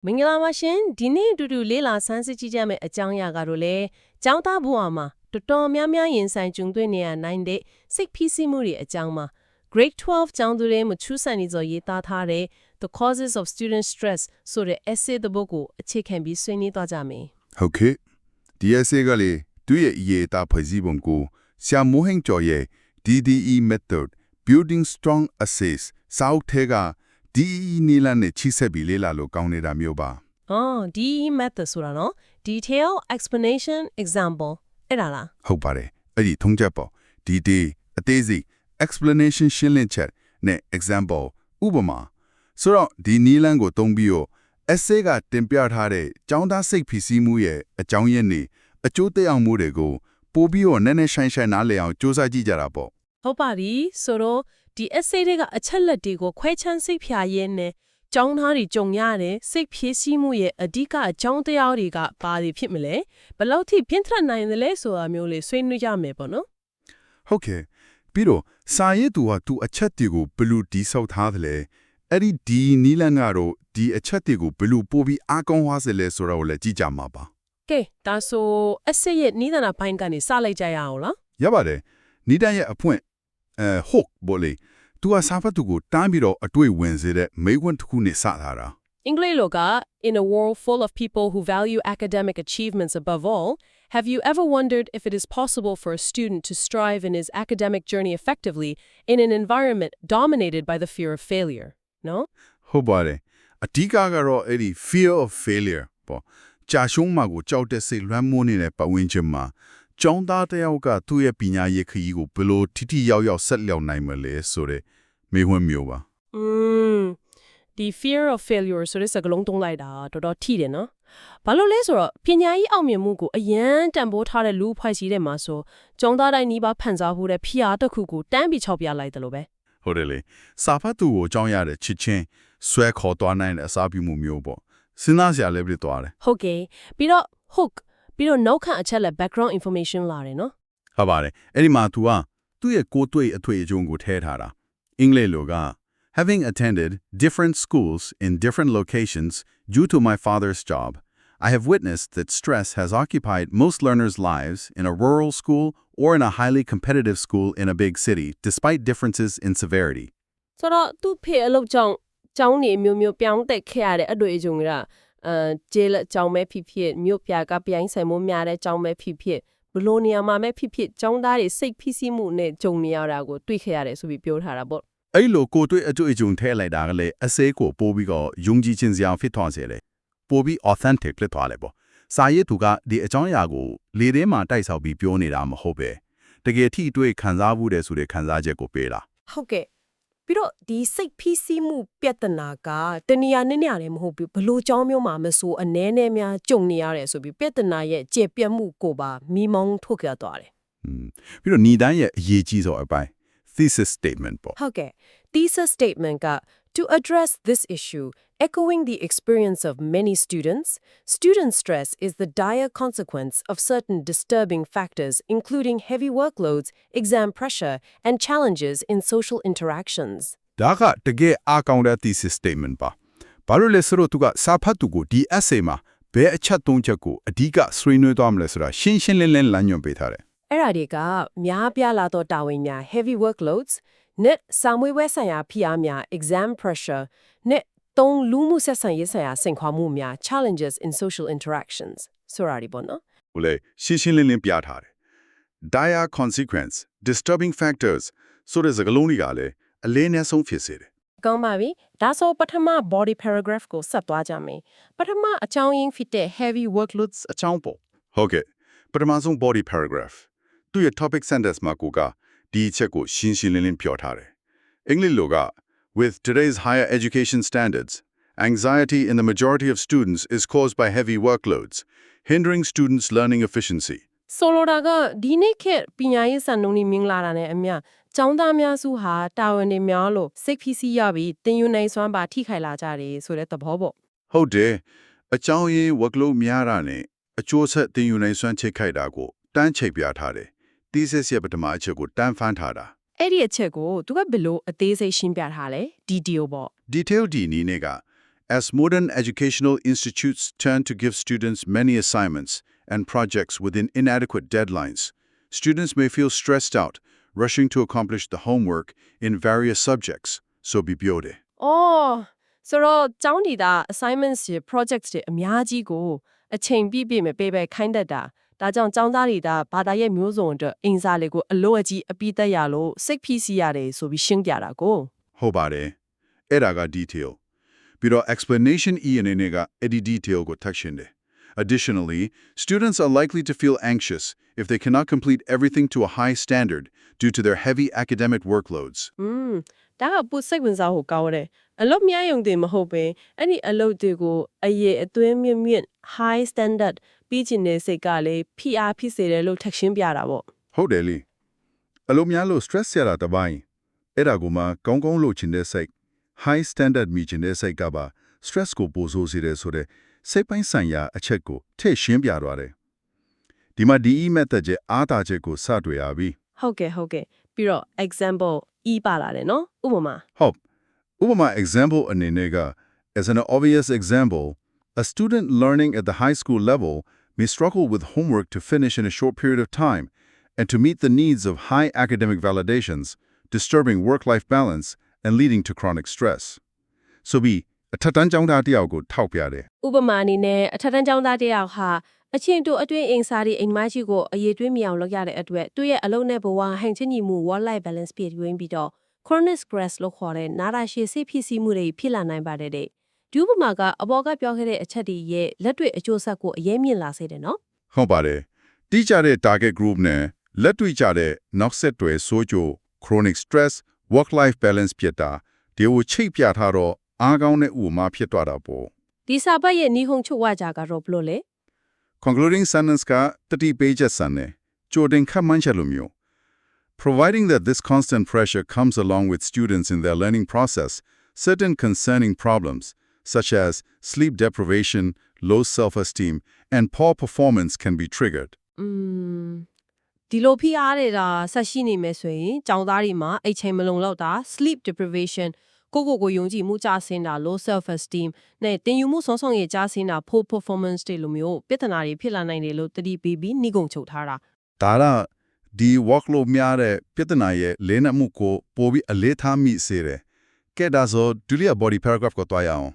မင်္ဂလာပါရှင်ဒီနေ့အတူတူလေးလာဆန်းစစ်ကြည့်ကြမယ့်အကြောင်းအရာကတော့လေကျောင်းသားဘဝမှာတော်တော်များများရင်ဆိုင်ကြုံတွေ့နေရနိုင်တဲ့စိတ်ဖိစီးမှုတွေအကြောင်းမှာ Grade 12ကျောင်းသူတွေမချူးဆန်နေစောရေးသားထားတဲ့ The Causes of Student Stress ဆိုတဲ့ essay တစ်ပုဒ်ကိုအခြေခံပြီးဆွေးနွေးသွားကြမယ်ဟုတ်ကဲ့ဒီ essay ကလေသူ့ရဲ့အရေးအသားဖွဲ့စည်းပုံကိုဆရာမိုးဟင်းကျော်ရဲ့ DDE method building strong essays စာအုပ်ထဲက DDE နည်းလမ်းနဲ့ချိဆက်ပြီးလေ့လာလို့ကောင်းနေတာမျိုးပါအော် DDE method ဆိုတာနော် Detail Explanation Example အဲ့ဒါလားဟုတ်ပါတယ်အဲ့ဒီထုံးချက်ပေါ့ Detail အသေးစိတ် Explanation ရှင်းလင်းချက်နဲ့ Example ဥပမာဆိုတော့ဒီနည်းလမ်းကိုသုံးပြီးတော့ essay ကတင်ပြထားတဲ့ကျောင်းသားစိတ်ဖိစီးမှုရဲ့အကြောင်းရင်းတွေအကျိုးသက်ရောက်မှုတွေကိုပို့ပြီးတော့နည်းနည်းရှိုင်းနားလည်အောင်စူးစမ်းကြည့်ကြတာပေါ့ဟုတ်ပါပြီဆိုတော့ဒီ essay တွေကအချက်လက်တွေကိုခွဲခြမ်းစိတ်ဖြာရင်းနဲ့ကျောင်းသားတွေကြုံရတဲ့စိတ်ဖြည့်ဆည်းမှုရဲ့အဓိကအကြောင်းတရားတွေကဘာတွေဖြစ်မလဲဘယ်လောက်ထိပြင်းထန်နိုင်သလဲဆိုတာမျိုးလေးဆွေးနွေးကြမယ်ပေါ့နော်ဟုတ်ကဲ့ပြီးတော့စာရေးသူကသူအချက်တွေကိုဘယ်လိုတိဆောက်ထားသလဲအဲ့ဒီနီလန်ကတော့ဒီအချက်တွေကိုဘယ်လိုပို့ပြီးအကောင်းသွားစေလဲဆိုတာကိုလည်းကြည့်ကြမှာပါကဲဒါဆို essay ရဲ့နိဒနာပိုင်းကနေစလိုက်ကြရအောင်လားရပါတယ်နိဒန်ရဲ့အဖွင့်hook ဘောလေသူကစာဖတ်သူကိုတန်းပြီးတော့အတွေ့ဝင်စေတဲ့မိခွန်းတစ်ခုနဲ့စထားတာအင်္ဂလိပ်လိုက In a world full of people who value academic achievements above all, have you ever wondered if it is possible for a student to strive in his academic journey effectively in an environment dominated by the fear of failure? No? ဟုတ်ပါတယ်အဓိကကတော့အဲ့ဒီ fear of failure ပေါ့ကြာရှုံးမှာကိုကြောက်တဲ့စိတ်လွှမ်းမိုးနေတဲ့ပတ်ဝန်းကျင်မှာကျောင်းသားတယောက်ကသူ့ရဲ့ပညာရေးခရီးကိုဘယ်လိုထိထိရောက်ရောက်ဆက်လျှောက်နိုင်မလဲဆိုတဲ့မေးခွန်းမျိုးပါဒီ fear of failure ဆိုတဲ့စကားလုံးသုံးလိုက်တာတော်တော်ထိတယ်နော်ဘာလို့လဲဆိုတော့ပညာရေးအောင်မြင်မှုကိုအရန်တန်ဖိုးထားတဲ့လူအဖွဲ့အစည်းတွေမှာဆိုကျောင်းသားတိုင်းနှီးပါဖန်ဆားဖို့တဲ့ဖိအားတစ်ခုကိုတန်းပြီးချောက်ပြလိုက်တယ်လို့ပဲဟုတ်တယ်လေစာဖတ်သူကိုကြောင်းရတဲ့ချစ်ချင်းဆွဲခေါ်သွားနိုင်တဲ့အစားပြုမှုမျိုးပေါ့စဉ်းစားစရာလည်းပြည့်သွားတယ်ဟုတ်ကဲ့ပြီးတော့ hook ပြီးတော့နောက်ခံအချက်လက် background information လာတယ်နော်ဟုတ်ပါတယ်အဲ့ဒီမှာ तू ကသူ့ရဲ့ကိုယ်တွေ့အထွေအကြုံကိုထည့်ထားတာအင်္ဂလိပ်လိုက Having attended different schools in different locations due to my father's job, I have witnessed that stress has occupied most learners' lives in a rural school or in a highly competitive school in a big city, despite differences in severity. ဆိုတော့သူ့ဖေအလုပ်ကြောင့်ကျောင်းနေမျိုးမျိုးပြောင်းတက်ခဲ့ရတဲ့အတွေ့အကြုံကကျေးလက်ကျောင်းပဲဖြစ်ဖြစ်မြို့ပြကပြိုင်ဆိုင်မှုများတဲ့ကျောင်းပဲဖြစ်ဖြစ်ဘလို့နေရာမှာပဲဖြစ်ဖြစ်ကျောင်းသားတွေစိတ်ဖိစီးမှုနဲ့ကြုံနေရတာကိုတွေ့ခဲ့ရတယ်ဆိုပြီးပြောထားတာပေါ့အဲ့လိုကိုတွေ့အတွေ့အကြုံထဲလိုက်တာကလည်းအစေးကိုပို့ပြီးတော့ယုံကြည်ခြင်းစရာဖြစ်သွားစေတယ်ပို့ပြီး authentic ဖြစ်သွားလေပေါ့စာရေးသူကဒီအကြောင်းအရာကိုလေထဲမှာတိုက်ဆောက်ပြီးပြောနေတာမဟုတ်ပဲတကယ်ထိတွေ့ခံစားမှုတဲ့ဆိုတဲ့ခံစားချက်ကိုပေးတာဟုတ်ကဲ့ပြီးတော့ဒီစိတ်ဖိစီးမှုပြဿနာကတဏှာနဲ့လည်းမဟုတ်ဘူးဘလို့ကြောင်းမျိုးမှာမဆိုအ ਨੇ နဲ့များကြုံနေရတယ်ဆိုပြီးပြဿနာရဲ့ကျေပြတ်မှုကိုပါမိမောင်းထုတ်ခဲ့သွားတယ်ပြီးတော့ညီတိုင်းရဲ့အရေးကြီးဆုံးအပိုင်း thesis statement ပေါ့ဟုတ်ကဲ့ thesis statement က to address this issue echoing the experience of many students student stress is the dire consequence of certain disturbing factors including heavy workloads exam pressure and challenges in social interactions ဒါကတကယ်အကောင်းတဲ့ thesis statement ပါဘာလို့လဲဆိုတော့သူကစာဖတ်သူကိုဒီ essay မှာဘယ်အချက်သုံးချက်ကိုအဓိကဆွေးနွေးသွားမလဲဆိုတာရှင်းရှင်းလင်းလင်းလမ်းညွှန်ပေးထားတယ်အဲ့ဒါတွေကများပြားလာသောတာဝန်များ heavy workloads နဲ့စာမွေးပွဲဆိုင်ရာဖိအားများ exam pressure နဲ့လူမှုဆက်ဆံရေးဆိုင်ရာစိန်ခေါ်မှုများ challenges in social interactions ဆိုတာဒီပေါ့နော်ဟုတ်လေရှင်းရှင်းလင်းလင်းပြထားတယ် dire consequence disturbing factors ဆိုတဲ့စကားလုံးတွေကလည်းအလေးနဲ့ဆုံးဖြစ်စေတယ်ကောင်းပါပြီဒါဆိုပထမ body paragraph ကိုဆက်သွားကြမယ်ပထမအကြောင်းရင်းဖြစ်တဲ့ heavy workloads အကြောင်းပေါ့ဟုတ်ကဲ့ပထမဆုံး body paragraph သူရဲ့ topic sentence မှာကိုကဒီအချက်ကိုရှင်းရှင်းလင်းလင်းပြောထားတယ်အင်္ဂလိပ်လိုက With today's higher education standards, anxiety in the majority of students is caused by heavy workloads, hindering students' learning efficiency. ဆိုလိုတာကဒီနေ့ခေတ်ပညာရေးစံနှုန်းတွေမြင့်လာတာနဲ့အမျှကျောင်းသားများစုဟာတာဝန်တွေများလို့စိတ်ဖိစီးရပြီးသင်ယူနိုင်စွမ်းပါထိခိုက်လာကြတယ်ဆိုတဲ့သဘောပေါ့ဟုတ်တယ်အကြောင်းရင်း workload များတာနဲ့အကျိုးဆက်သင်ယူနိုင်စွမ်းချိတ်ခိုက်တာကိုတန်းချိတ်ပြထားတယ် thesis ရဲ့ပထမအချက်ကိုတန်းဖန်းထားတာအဲ့ဒီအချက်ကိုသူကဘယ်လိုအသေးစိတ်ရှင်းပြထားလဲ detail ပေါ့ detail ဒီနည်းနဲ့က As modern educational institutes turn to give students many assignments and projects within inadequate deadlines, students may feel stressed out, rushing to accomplish the homework in various subjects, so be beauty. အော်ဆိုတော့ကျောင်းဒီတာ assignments တွေ projects တွေအများကြီးကိုအချိန်ပြည့်ပြည့်မပေးပဲခိုင်းတတ်တာဒါကြောင့်ကျောင်းသားတွေဒါဘာသာရဲ့မျိုးစုံအတွက်အင်စာလေးကိုအလို့အကြီးအပိသက်ရလို့စိတ်ဖိစီးရတယ်ဆိုပြီးရှင်းပြတာကို ဟုတ်ပါတယ်။အဲ့ဒါက detail. ပြီးတော့ explanation E အနေနဲ့ကအဲ့ဒီ detail ကိုထပ်ရှင်းတယ် Additionally, students are likely to feel anxious if they cannot complete everything to a high standard due to their heavy academic workloads. ဒါကပုစိတ်ဝင်စားဖို့ကောင်းတယ်အလုပ်များယုံတယ်မဟုတ်ပဲအဲ့ဒီအလုပ်တွေကိုအရေးအသွင်းမြင့်မြင့် high standard ပြီးချင်တဲ့စိတ်ကလည်းဖိအားဖြစ်စေတယ်လို့ထပ်ရှင်းပြတာပေါ့ ဟုတ်တယ်လေ။အလုံးများလို့ stress ရတာတပိုင်းအဲ့ဒါကိုမှကောင်းကောင်းလုပ်ချင်တဲ့စိတ် high standard မိချင်တဲ့စိတ်ကပါ stress ကိုပိုဆိုးစေတယ်ဆိုတဲ့စိတ်ပိုင်းဆိုင်ရာအချက်ကိုထည့်ရှင်းပြသွားတယ်။ဒီမှာဒီ method ရဲ့အားသာချက်ကိုစတွေ့ရပြီ ဟုတ်ကဲ့ပြီးတော့ example E ပါလာတယ်နော်ဥပမာ ဟုတ်ဥပမာ example အနေနဲ့က as an obvious example a student learning at the high school level may struggle with homework to finish in a short period of time and to meet the needs of high academic validations disturbing work-life balance and leading to chronic stress so be အထက်တန်းကျောင်းသားတယောက်ကိုထောက်ပြတယ် ဥပမာအနေနဲ့အထက်တန်းကျောင်းသားတစ်ယောက်ဟာအချင်းတို့အတွင်းအင်စာတွေအိမ်မရှိကိုအရေးတွေးမြအောင်လုပ်ရတဲ့အတွက်သူ့ရဲ့အလုပ်နဲ့ဘဝဟန်ချင်းညီမှု work life balance ပြည့်တွင်းပြီးတော့ chronic stress လို့ခေါ်တဲ့နာတာရှည်စိတ်ဖိစီးမှုတွေဖြစ်လာနိုင်ပါတယ်တဲ့ဒီဥပမာကအပေါ်ကပြောခဲ့တဲ့အချက်တွေရဲ့လက်တွေ့အကျိုးဆက်ကိုအရေးမြင့်လာစေတယ်နော် ဟုတ်ပါတယ်တိကျတဲ့ target group နဲ့လက်တွေ့ကျတဲ့နောက်ဆက်တွဲဆိုးကျိုး chronic stress work life balance ဖြစ်တာဒီကိုချိတ်ပြထားတော့အားကောင်းတဲ့ဥပမာဖြစ်သွားတာပေါ့ ဒီစာပတ်ရဲ့နိဟုံးချုပ်ဝကြကတော့ဘလို့လဲ Concluding sentence က30 pages ဆန်တယ်ကြိုတင်ခန့်မှန်းချက်လိုမျိုး Providing that this constant pressure comes along with students in their learning process, certain concerning problems, such as sleep deprivation, low self-esteem, and poor performance can be triggered. ဒီလိုဖိအားတွေဒါဆက်ရှိနေမယ်ဆိုရင်ကျောင်းသားတွေမှာအိတ်ချိန်မလုံလောက်တာ sleep deprivation ကိုယုံကြည်မှုကျဆင်းတာ low self esteem နဲ့တင်ယူမှုဆုံးဆောင်ရကျဆင်းတာ poor performance တွေလိုမျိုးပြဿနာတွေဖြစ်လာနိုင်တယ်လို့တတိပေးပြီးနှိဂုံချုပ်ထားတာ ဒါကဒီ workload များတဲ့ပြဿနာရဲ့လေးနက်မှုကိုပိုပြီးအလေးထားမိစေတယ်ကဲဒါဆိုဒုတိယ body paragraph ကိုတွားရအောင်